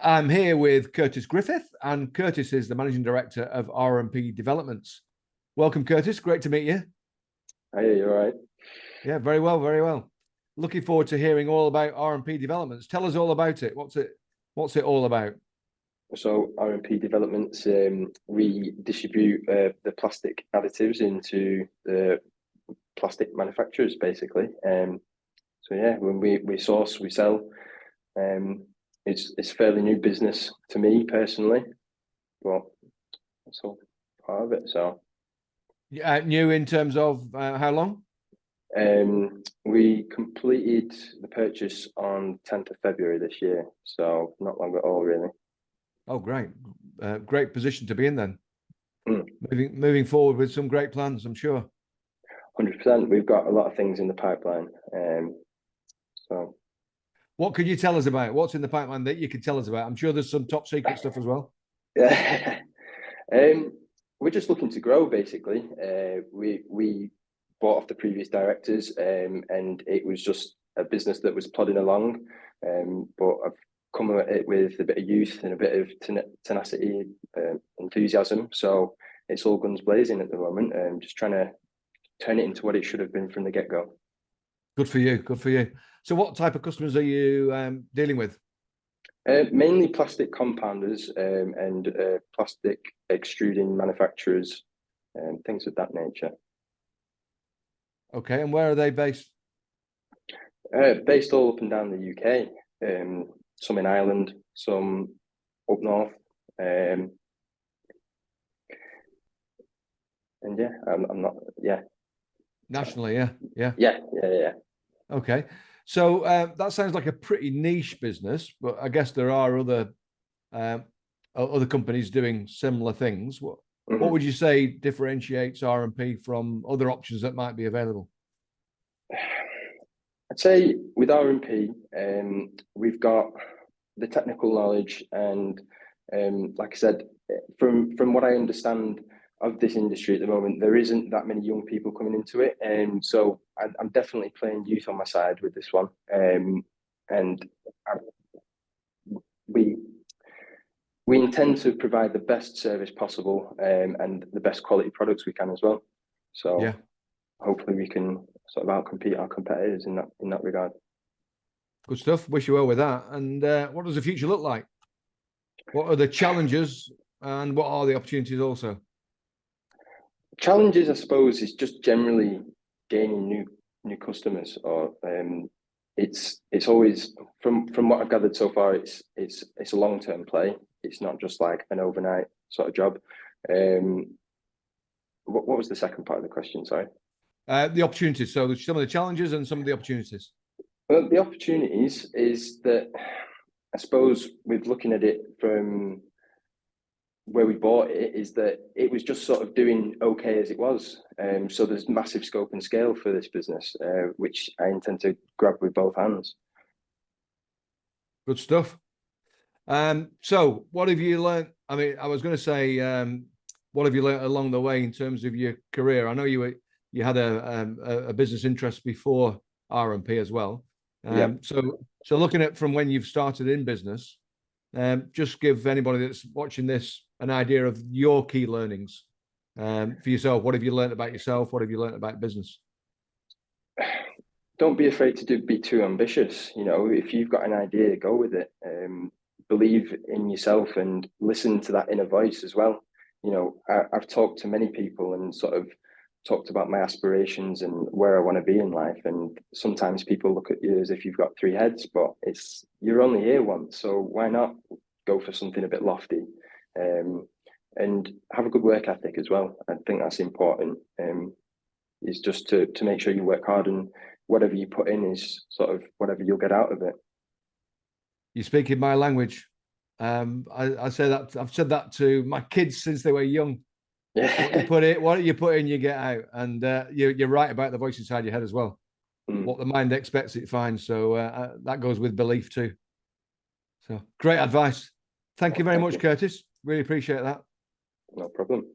I'm here with Kurtis Griffith, and Kurtis is the Managing Director of R&P Developments. Welcome, Kurtis. Great to meet you. Hi, you're right. Yeah, very well, very well. Looking forward to hearing all about R&P Developments. Tell us all about it. What's it all about? So R&P Developments, we distribute the plastic additives into the plastic manufacturers, basically. So yeah, when we source, we sell. It's fairly new business to me personally, but it's all part of it. So New in terms of how long? we completed the purchase on 10th of February this year, so not long at all, really. Oh, great. Great position to be in then. Mm. Moving forward with some great plans, I'm sure. 100%. We've got a lot of things in the pipeline. So what could you tell us about? What's in the pipeline that you could tell us about? I'm sure there's some top secret stuff as well. Yeah. We're just looking to grow, basically. We bought off the previous directors, and it was just a business that was plodding along. But I've come at it with a bit of youth and a bit of tenacity, enthusiasm. So it's all guns blazing at the moment, and just trying to turn it into what it should have been from the get-go. Good for you. Good for you. So what type of customers are you dealing with? Mainly plastic compounders and plastic extruding manufacturers and things of that nature. Okay, and where are they based? Based all up and down the UK. Some in Ireland, some up north. And yeah, I'm not, yeah. Nationally, yeah. Yeah. Okay. So that sounds like a pretty niche business, but I guess there are other companies doing similar things. What would you say differentiates R&P from other options that might be available? I'd say with R&P, we've got the technical knowledge, and like I said, from what I understand of this industry at the moment, there isn't that many young people coming into it, and so I'm definitely playing youth on my side with this one. And we intend to provide the best service possible, and the best quality products we can as well. So yeah, hopefully we can sort of outcompete our competitors in that regard. Good stuff. Wish you well with that. And what does the future look like? What are the challenges, and what are the opportunities also? Challenges, I suppose, is just generally gaining new customers. Or it's always, from what I've gathered so far, it's a long-term play. It's not just like an overnight sort of job. What was the second part of the question? Sorry. The opportunities. So some of the challenges and some of the opportunities. Well, the opportunities is that, I suppose, with looking at it from where we bought it, is that it was just sort of doing okay as it was. So there's massive scope and scale for this business, which I intend to grab with both hands. Good stuff. So what have you learned? I mean, I was going to say, what have you learned along the way in terms of your career? I know you had a business interest before R&P as well. So looking at from when you've started in business, just give anybody that's watching this an idea of your key learnings for yourself. What have you learned about yourself? What have you learned about business? Don't be afraid to be too ambitious. You know, if you've got an idea, go with it. Believe in yourself and listen to that inner voice as well. You know, I've talked to many people and sort of talked about my aspirations and where I want to be in life. And sometimes people look at you as if you've got three heads, but you're only here once. So why not go for something a bit lofty? And have a good work ethic as well. I think that's important. Is just to make sure you work hard, and whatever you put in is sort of whatever you'll get out of it. You're speaking my language. I say that, I've said that to my kids since they were young. Yeah. What you put in, you get out. And you're right about the voice inside your head as well. What the mind expects, it finds. So that goes with belief too. So great advice. Thank you very much, Kurtis. Really appreciate that. No problem.